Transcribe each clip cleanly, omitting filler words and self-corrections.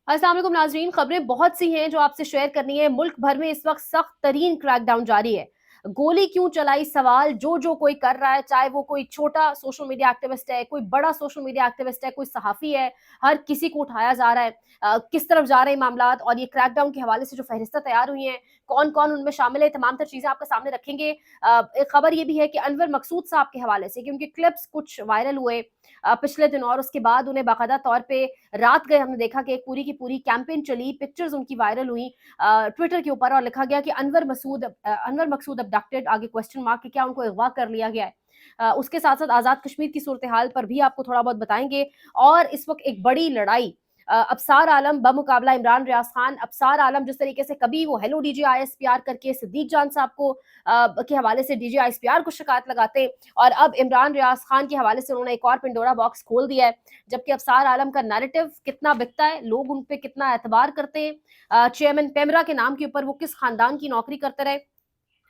अस्सलाम वालेकुम नाज़रीन, खबरें बहुत सी हैं जो आपसे शेयर करनी है। मुल्क भर में इस वक्त सख्त तरीन क्रैकडाउन जारी है। गोली क्यों चलाई सवाल जो कोई कर रहा है, चाहे वो कोई छोटा सोशल मीडिया एक्टिविस्ट है, कोई बड़ा सोशल मीडिया एक्टिविस्ट है, कोई सहाफ़ी है, हर किसी को उठाया जा रहा है। किस तरफ जा रहे हैं मामलात और ये क्रैकडाउन के हवाले से जो फ़हरिस्तें तैयार हुई हैं, कौन-कौन उनमें शामिल है, तमाम तर चीज़ें आपके सामने रखेंगे। एक खबर ये भी है कि अनवर मकसूद साहब के हवाले से कि उनके क्लिप्स कुछ वायरल हुए पिछले दिन और उसके बाद उन्हें बाकायदा तौर पे रात गए हमने देखा कि एक पूरी की पूरी कैंपेन चली, पिक्चर्स उनकी वायरल हुई ट्विटर के ऊपर और लिखा गया कि अनवर मकसूद अबडक्टेड, आगे क्वेश्चन मार्क कि क्या उनको अगवा कर लिया गया है। उसके साथ-साथ आज़ाद कश्मीर की सूरत-ए-हाल पर भी आपको थोड़ा बहुत बताएँगे और इस वक़्त एक बड़ी लड़ाई अबसार आलम बमुकाबला इमरान रियाज़ खान। अबसार आलम जिस तरीके से कभी वो हेलो डीजी आईएसपीआर करके सिद्दीक जान साहब को के हवाले से डीजी आईएसपीआर को शिकायत लगाते और अब इमरान रियाज़ खान के हवाले से उन्होंने एक और पिंडोरा बॉक्स खोल दिया है। जबकि अबसार आलम का नैरेटिव कितना बिकता है, लोग उन पे कितना एतबार करते हैं, चेयरमैन पेमरा के नाम के ऊपर वो किस खानदान की नौकरी करते रहे,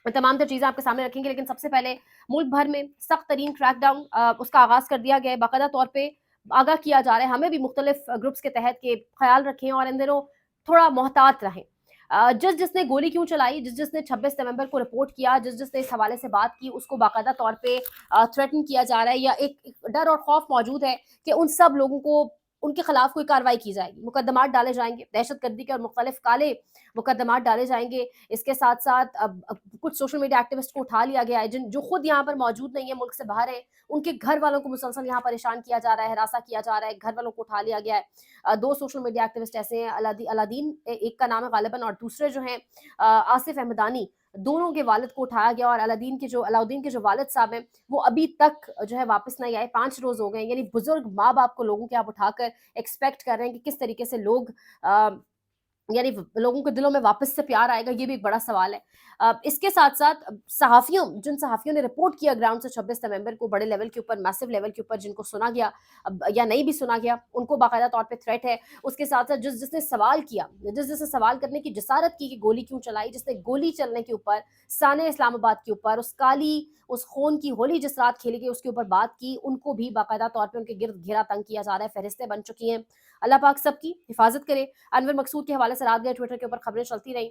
तमाम तर चीज़ें आपके सामने रखेंगे। लेकिन सबसे पहले मुल्क भर में सख्त तरीन क्रैकडाउन उसका आगाज़ कर दिया गया है। बाकायदा तौर पे आगाह किया जा रहा है, हमें भी मुख्तलिफ ग्रुप्स के तहत के ख़याल रखें और इन दिनों थोड़ा मोहतात रहें। जिसने गोली क्यों चलाई, जिसने 26 नवंबर को रिपोर्ट किया, जिसने इस हवाले से बात की, उसको बाकायदा तौर पे थ्रेटन किया जा रहा है या एक डर और खौफ मौजूद है कि उन सब लोगों को उनके खिलाफ कोई कार्रवाई की जाएगी, मुकदमात डाले जाएँगे, दहशतगर्दी के और मुख्तलिफ काले मुकदमात डाले जाएँगे। इसके साथ-साथ अब कुछ सोशल मीडिया एक्टिविस्ट को उठा लिया गया है, जिन जो खुद यहाँ पर मौजूद नहीं है, मुल्क से बाहर है, उनके घर वालों को मुसलसल यहाँ परेशान किया जा रहा है, हरासा किया जा रहा है, घर वालों को उठा लिया गया है। 2 सोशल मीडिया एक्टिविस्ट ऐसे हैं, अलादीन एक का नाम है गालिबन और दूसरे जो हैं आसिफ अहमदानी, दोनों के वालिद को उठाया गया और अलाउद्दीन के जो वालिद साहब हैं, वो अभी तक जो है वापस नहीं आए, 5 रोज़ हो गए हैं। यानी बुज़ुर्ग माँ-बाप को लोगों के आप उठाकर एक्सपेक्ट कर रहे हैं कि किस तरीके से लोग अ, यानी लोगों के दिलों में वापस से प्यार आएगा, ये भी एक बड़ा सवाल है। इसके साथ-साथ जिन सहाफ़ियों ने रिपोर्ट किया ग्राउंड से 26 नवंबर को बड़े लेवल के ऊपर, मैसिव लेवल के ऊपर जिनको सुना गया या नहीं भी सुना गया, उनको बाकायदा तौर पे थ्रेट है। उसके साथ-साथ जिसने सवाल किया, जिसने सवाल करने की जसारत की कि गोली क्यों चलाई, जिसने गोली चलने के ऊपर, साने इस्लामाबाद के ऊपर, उस खून की होली जिस रात खेली गई उसके ऊपर बात की, उनको भी बाकायदा तौर पे उनके गिर्द घेरा तंग किया जा रहा है, फ़हरिस्तें बन चुकी हैं। अल्लाह पाक सबकी हिफ़ाज़त करे। अनवर मकसूद के हवाले से रात गए ट्विटर के ऊपर खबरें चलती रहीं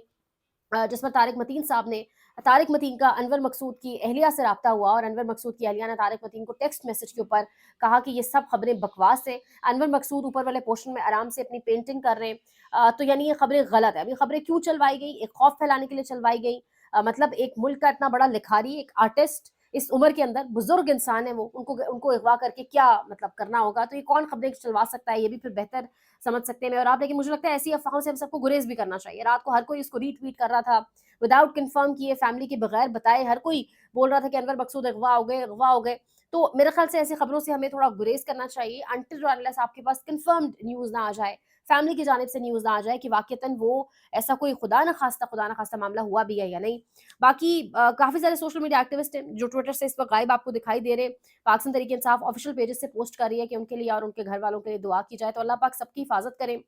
जिसमें तारिक मतीन का अनवर मकसूद की अहलिया से राब्ता हुआ और अनवर मकसूद की अहलिया ने तारिक मतीन को टेक्स्ट मैसेज के ऊपर कहा कि ये सब खबरें बकवास हैं। अनवर मकसूद ऊपर वाले पोर्शन में आराम से अपनी पेंटिंग कर रहे हैं। तो यानी ये खबरें गलत है। अब ये खबरें क्यों चलवाई गई? एक खौफ फैलाने के लिए चलवाई गई। मतलब एक मुल्क का इतना बड़ा लिखारी, एक आर्टिस्ट इस उम्र के अंदर बुजुर्ग इंसान है वो, उनको उनको अगवा करके क्या मतलब करना होगा? तो ये कौन खबरें चलवा सकता है? ये भी फिर बेहतर समझ सकते हैं मैं और आप। लेकिन मुझे लगता है ऐसी अफ़वाहों से हम सबको गुरेज़ भी करना चाहिए। रात को हर कोई इसको रीट्वीट कर रहा था, विदाउट कन्फर्म किए, फैमिली के बगैर बताए, हर कोई बोल रहा था कि अनवर मकसूद अगवा हो गए, अगवा हो गए। तो मेरे ख़्याल से ऐसी खबरों से हमें थोड़ा गुरेज़ करना चाहिए अनटिल और अनलेस आपके पास कन्फर्म्ड न्यूज़ ना आ जाए, फैमिली की जानिब से न्यूज़ ना आ जाए कि वाक़ईतन वो ऐसा कोई खुदा ना ख़ास्ता मामला हुआ भी है या नहीं। बाकी काफ़ी सारे सोशल मीडिया एक्टिविस्ट हैं जो ट्विटर से इस वक़्त गायब आपको दिखाई दे रहे हैं। पाकिस्तान तहरीक इंसाफ ऑफ़िशियल पेजेज़ से पोस्ट कर रही है कि उनके लिए और उनके घर वालों के लिए दुआ की जाए। तो अल्लाह पाक सबकी हिफ़ाज़त करे।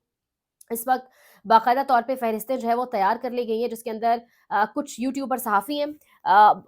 इस वक़्त बाकायदा तौर पे फ़हरिस्तें जो है वो तैयार कर ली गई हैं जिसके अंदर कुछ यूट्यूबर सहाफ़ी हैं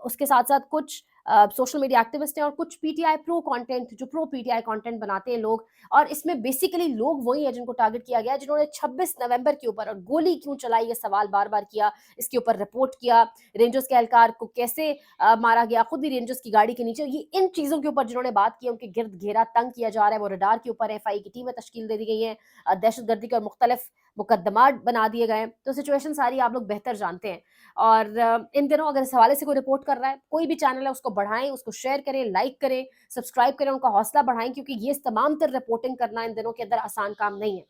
उसके साथ-साथ कुछ सोशल मीडिया एक्टिविस्ट हैं और कुछ पीटीआई प्रो कंटेंट जो प्रो पीटीआई कंटेंट बनाते हैं लोग और इसमें बेसिकली लोग वही हैं जिनको टारगेट किया गया है जिन्होंने 26 नवंबर के ऊपर और गोली क्यों चलाई ये सवाल बार-बार किया, इसके ऊपर रिपोर्ट किया, रेंजर्स के एहलकार को कैसे मारा गया, खुद ही रेंजर्स की गाड़ी के नीचे ये इन चीज़ों के ऊपर जिन्होंने बात की है उनके गिर्द घेरा तंग किया जा रहा है, वो रडार के ऊपर एफआई की टीमें तश्कील दे दी गई हैं दहशतगर्दी के और मुख्तलिफ मुकदमात बना दिए गए हैं। तो सिचुएशन सारी आप लोग बेहतर जानते हैं और इन दिनों अगर इस हवाले से कोई रिपोर्ट कर रहा है, कोई भी चैनल है उसको बढ़ाएँ, उसको शेयर करें, लाइक करें, सब्सक्राइब करें, उनका हौसला बढ़ाएँ क्योंकि ये तमाम तर रिपोर्टिंग करना इन दिनों के अंदर आसान काम नहीं है।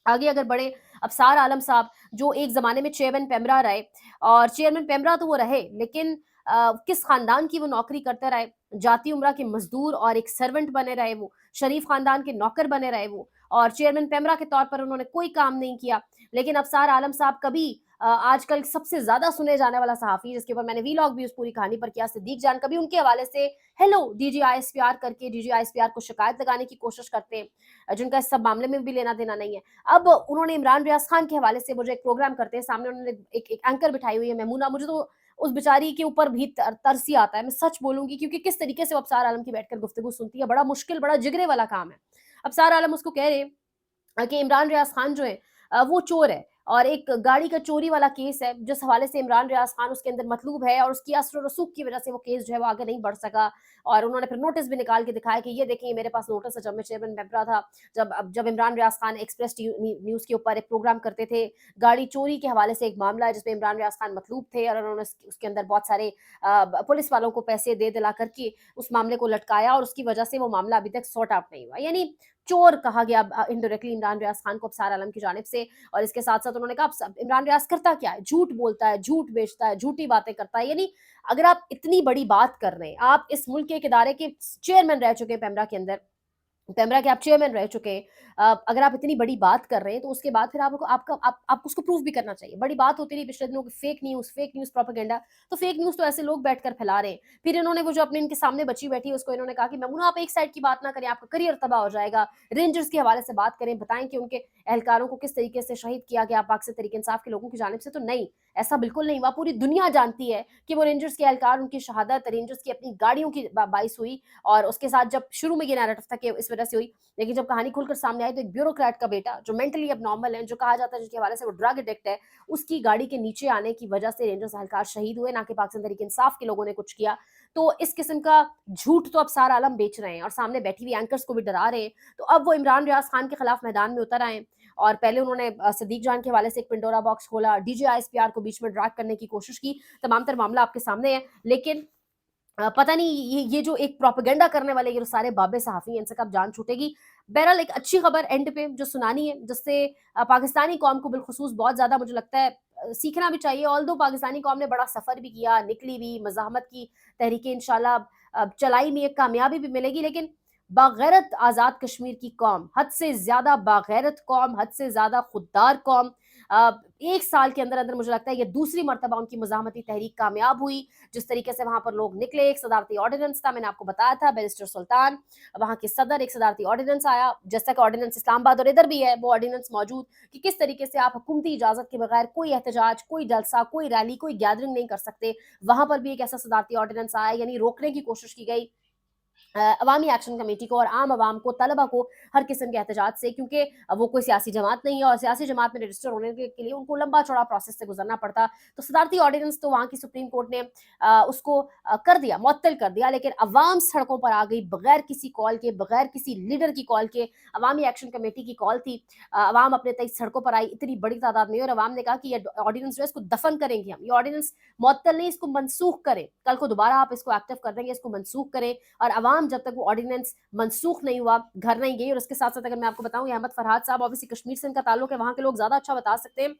आगे अगर बढ़े अफसार आलम साहब जो एक ज़माने में चेयरमैन पेमरा रहे और चेयरमैन पेमरा तो वो रहे लेकिन किस ख़ानदान की वो नौकरी करते रहे, जाती उम्रा के मज़दूर और एक सर्वेंट बने रहे वो, शरीफ ख़ानदान के नौकर बने रहे वो और चेयरमैन पेमरा के तौर पर उन्होंने कोई काम नहीं किया। लेकिन अफसार आलम साहब कभी आजकल सबसे ज़्यादा सुने जाने वाला सहाफ़ी जिसके ऊपर मैंने वीलॉग भी उस पूरी कहानी पर किया, सिद्दीक जान कभी उनके हवाले से हेलो डीजीआईएसपीआर करके डीजीआईएसपीआर को शिकायत लगाने की कोशिश करते हैं, जिनका इस सब मामले में भी लेना-देना नहीं है। अब उन्होंने इमरान रियाज़ खान के हवाले से वो जो एक प्रोग्राम करते हैं, सामने उन्होंने एक एंकर बिठाई हुई है मेमूना, मुझे तो उस बेचारी के ऊपर भी तरस ही आता है, मैं सच बोलूँगी क्योंकि किस तरीके से वो अब्सार आलम की बैठकर गुफ्तगू सुनती है, बड़ा मुश्किल, बड़ा जिगरे वाला काम है। अब्सार आलम उसको कह रहे हैं कि इमरान रियाज़ खान जो हैं वो चोर है और एक गाड़ी का चोरी वाला केस है जिस हवाले से इमरान रियाज खान उसके अंदर मतलूब है और उसकी असर और रसूख की वजह से वो केस जो है वो आगे नहीं बढ़ सका। और उन्होंने फिर नोटिस भी निकाल के दिखाया कि ये देखिए मेरे पास नोटिस है, जब मैं चेयरमैन मेंबर था, जब इमरान रियाज खान एक्सप्रेस न्यूज के ऊपर एक प्रोग्राम करते थे, गाड़ी चोरी के हवाले से एक मामला है जिसमें इमरान रियाज खान मतलूब थे और उन्होंने उसके अंदर बहुत सारे पुलिस वालों को पैसे दे दिला करके उस मामले को लटकाया और उसकी वजह से वो मामला अभी तक सॉर्ट आउट नहीं हुआ। यानी चोर कहा गया इनडायरेक्टली इमरान रियाज खान को अफसार आलम की जानिब से। और इसके साथ साथ उन्होंने कहा इमरान रियाज करता क्या है, झूठ बोलता है, झूठ बेचता है, झूठी बातें करता है। यानी अगर आप इतनी बड़ी बात कर रहे हैं, आप इस मुल्क के एक इदारे के चेयरमैन रह चुके हैं, पेमरा के अंदर पेमरा के आप चेयरमैन रह चुके हैं, अगर आप इतनी बड़ी बात कर रहे हैं तो उसके बाद फिर आपको उसको प्रूफ भी करना चाहिए। बड़ी बात होती रही पिछले दिनों की फेक न्यूज प्रोपेगेंडा, तो फेक न्यूज तो ऐसे लोग बैठकर फैला रहे हैं। फिर इन्होंने वो जो अपने इनके सामने बची बैठी है उसको इन्होंने कहा कि ममूना आप एक साइड की बात ना करें, आपका करियर तबाह हो जाएगा, रेंजर्स के हवाले से बात करें, बताएं कि उनके एहलकारों को किस तरीके से शहीद किया गया पाक तहरीक इंसाफ के लोगों की जानिब से। तो नहीं, ऐसा बिल्कुल नहीं हुआ। पूरी दुनिया जानती है कि वो रेंजर्स के एहलकार, उनकी शहादत रेंजर्स की अपनी गाड़ियों की बाइस हुई और उसके साथ जब शुरू में ये नैरेटिव था कि इस वजह से हुई, लेकिन जब कहानी खुलकर सामने आई तो एक ब्यूरोक्रेट का बेटा जो मेंटली अब नॉर्मल है, जो कहा जाता है जिसके हवाले से वो ड्रग एडिक्ट है, उसकी गाड़ी के नीचे आने की वजह से रेंजर्स एहलकार शहीद हुए, ना कि पाकिस्तान तहरीक इंसाफ के लोगों ने कुछ किया। तो इस किस्म का झूठ तो अब सारा आलम बेच रहे हैं और सामने बैठी हुई एंकर्स को भी डरा रहे हैं। तो अब वो इमरान रियाज खान के खिलाफ मैदान में उतर आए और पहले उन्होंने सदीक जान के हवाले से एक पिंडोरा बॉक्स खोला, डीजीआईएसपीआर को बीच में ड्रैग करने की कोशिश की। तमाम तर मामला आपके सामने है, लेकिन पता नहीं ये जो एक प्रोपेगेंडा करने वाले ये जो सारे बाबे सहाफ़ी हैं, इनसे कब जान छूटेगी। बहरहाल एक अच्छी खबर एंड पे जो सुनानी है, जिससे पाकिस्तानी कौम को बिलखुसूस बहुत ज़्यादा मुझे लगता है सीखना भी चाहिए। ऑल्दो पाकिस्तानी कौम ने बड़ा सफ़र भी किया, निकली भी, मज़ाहमत की तहरीकें इंशाल्लाह चलाई भी, एक कामयाबी भी मिलेगी, लेकिन बागैरत आज़ाद कश्मीर की कौम, हद से ज़्यादा बागैरत कौम, हद से ज़्यादा खुददार कौम, एक साल के अंदर-अंदर मुझे लगता है ये दूसरी मर्तबा उनकी मज़ाहमती तहरीक कामयाब हुई। जिस तरीके से वहाँ पर लोग निकले, एक सदारती ऑर्डिनेंस था, मैंने आपको बताया था, बैरिस्टर सुल्तान, वहाँ के सदर, एक सदारती ऑर्डिनेंस आया, जैसा कि ऑर्डिनेंस इस्लामाबाद और इधर भी है, वो ऑर्डिनेंस मौजूद कि किस तरीके से आप हुकूमती इजाज़त के बगैर कोई एहतजाज, कोई जलसा, कोई रैली, कोई गैदरिंग नहीं कर सकते। वहाँ पर भी एक ऐसा सदारती ऑर्डिनेंस आया, यानी रोकने की कोशिश की गई अवामी एक्शन कमेटी को और आम आवाम को, तलबा को, हर किस्म के एहतजाज से, क्योंकि वो कोई सियासी जमात नहीं है और सियासी जमात में रजिस्टर होने के लिए उनको लंबा चौड़ा प्रोसेस से गुजरना पड़ता। तो सदारती ऑर्डिनेंस तो वहाँ की सुप्रीम कोर्ट ने उसको कर दिया, मुअत्तल कर दिया, लेकिन अवाम सड़कों पर आ गई बगैर किसी कॉल के, बगैर किसी लीडर की कॉल के। अवामी एक्शन कमेटी की कॉल थी, अवाम अपने तय सड़कों पर आई इतनी बड़ी तादाद में और अवाम ने कहा कि ये ऑर्डिनेंस जो है इसको दफन करेंगे हम, ये ऑर्डिनेंस मुअत्तल नहीं, इसको मनसूख करें, कल को दोबारा आप इसको एक्टिव कर देंगे, इसको मनसूख करें। और अवाम जब तक वो ऑर्डिनेंस मनसूख नहीं हुआ घर नहीं गई। और उसके साथ साथ अगर मैं आपको बताऊं, अहमद फरहाद साहब ऑब्वियसली कश्मीर से इनका ताल्लुक है, वहां के लोग ज्यादा अच्छा बता सकते हैं।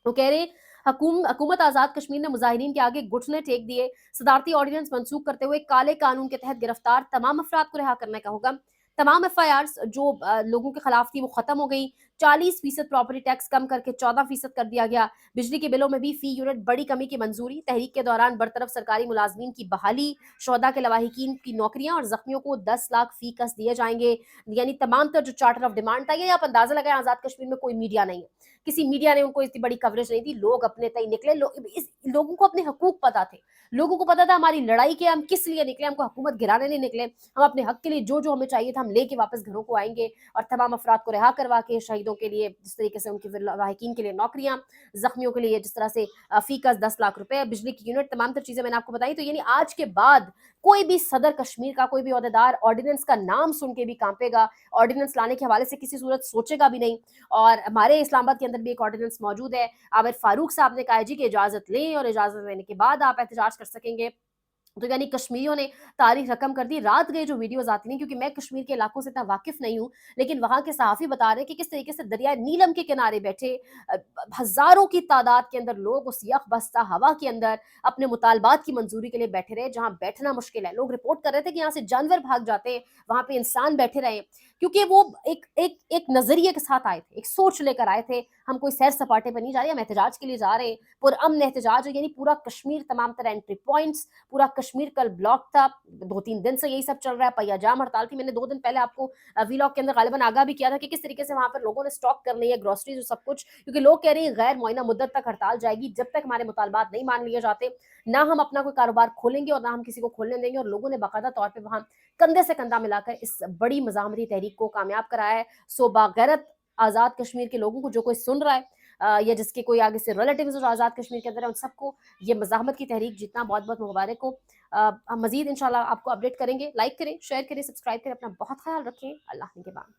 वो कह रहे हुकूमत आजाद कश्मीर ने मुजाहिरीन के आगे घुटने टेक दिए, सदारती ऑर्डिनेंस मनसूख करते हुए काले कानून के तहत गिरफ्तार तमाम अफराद को रिहा करने का हुक्म। तमाम एफआईआर जो लोगों के खिलाफ थी वो खत्म हो गई। 40% प्रॉपर्टी टैक्स कम करके 14% कर दिया गया। बिजली के बिलों में भी फी यूनिट बड़ी कमी की मंजूरी। तहरीक के दौरान बरतरफ सरकारी मुलाजमीन की बहाली, शोहदा के लवाहिकीन की नौकरियां और जख्मियों को 10 लाख फी कस दिए जाएंगे। यानी तमाम तर जो चार्टर ऑफ डिमांड था, ये आप अंदाजा लगाएं, आजाद कश्मीर में कोई मीडिया नहीं है, किसी मीडिया ने उनको इतनी बड़ी कवरेज नहीं दी, लोग अपने तय निकले। लोगों को अपने हकूक पता थे, लोगों को पता था हमारी लड़ाई के, हम किस लिए निकले, हमको हुकूमत गिराने नहीं निकले, हम अपने हक के लिए जो जो हमें चाहिए था हम लेके वापस घरों को आएंगे। और तमाम अफराद को रिहा करवा के शहीदों के लिए जिस तरीके से उनके लाहिकीन के लिए नौकरियां, जख्मियों के लिए जिस तरह से फी का 10 लाख रुपए, बिजली की यूनिट, तमाम तर चीजें मैंने आपको बताई। तो यानी आज के बाद कोई भी सदर कश्मीर का, कोई भी ओहदेदार ऑर्डिनेंस का नाम सुन के भी कांपेगा, ऑर्डिनेंस लाने के हवाले से किसी सूरत सोचेगा भी नहीं। और हमारे इस्लामाबाद के अंदर भी एक ऑर्डिनेंस मौजूद है। आमिर फारूक साहब ने कहा जी कि इजाजत लें और इजाजत लेने के बाद आप एहतजाज कर सकेंगे। तो यानी कश्मीरियों ने तारीख रकम कर दी। रात गए जो वीडियोस आती हैं, क्योंकि मैं कश्मीर के इलाकों से इतना वाकिफ नहीं हूँ, लेकिन वहां के सहाफी बता रहे हैं कि किस तरीके से दरिया नीलम के किनारे बैठे हजारों की तादाद के अंदर लोग उस यख बस्ता हवा के अंदर अपने मुतालबात की मंजूरी के लिए बैठे रहे, जहां बैठना मुश्किल है। लोग रिपोर्ट कर रहे थे कि यहाँ से जानवर भाग जाते हैं, वहां पे इंसान बैठे रहे, क्योंकि वो एक नजरिए के साथ आए थे, एक सोच लेकर आए थे। हम कोई सैर सपाटे पर नहीं जा रहे, हम एहतजाज के लिए जा रहे हैं, पुरअमन एहतजाज है। यानी पूरा कश्मीर, तमाम तरह एंट्री पॉइंट्स, पूरा कश्मीर कल ब्लॉक था। 2-3 दिन से यही सब चल रहा है, पहिया जाम हड़ताल थी। मैंने 2 दिन पहले आपको वीलॉग के अंदर गालिबन आगाह भी किया था कि किस तरीके से वहां पर लोगों ने स्टॉक कर ली है, ग्रोसरीज और सब कुछ, क्योंकि लोग कह रहे हैं गैर मुआयना मुद्दत तक हड़ताल जाएगी, जब तक हमारे मुतालबात नहीं मान लिए जाते, ना हम अपना कोई कारोबार खोलेंगे और ना हम किसी को खोलने देंगे। और लोगों ने बाकायदा तौर पर वहां कंधे से कंधा मिलाकर इस बड़ी मज़ाहमती तहरीक को कामयाब कराया है। सो बागैरत آزاد کشمیر کے لوگوں کو، جو کوئی سن رہا ہے یا جس کے کوئی آگے سے ریلیٹیوز جو آزاد کشمیر کے اندر ہیں، ان سب کو یہ مزاحمت کی تحریک جتنا بہت بہت مبارک ہو. ہم مزید انشاءاللہ آپ کو اپڈیٹ کریں گے. لائک کریں، شیئر کریں، سبسکرائب کریں. اپنا بہت خیال رکھیں. اللہ نگہبان.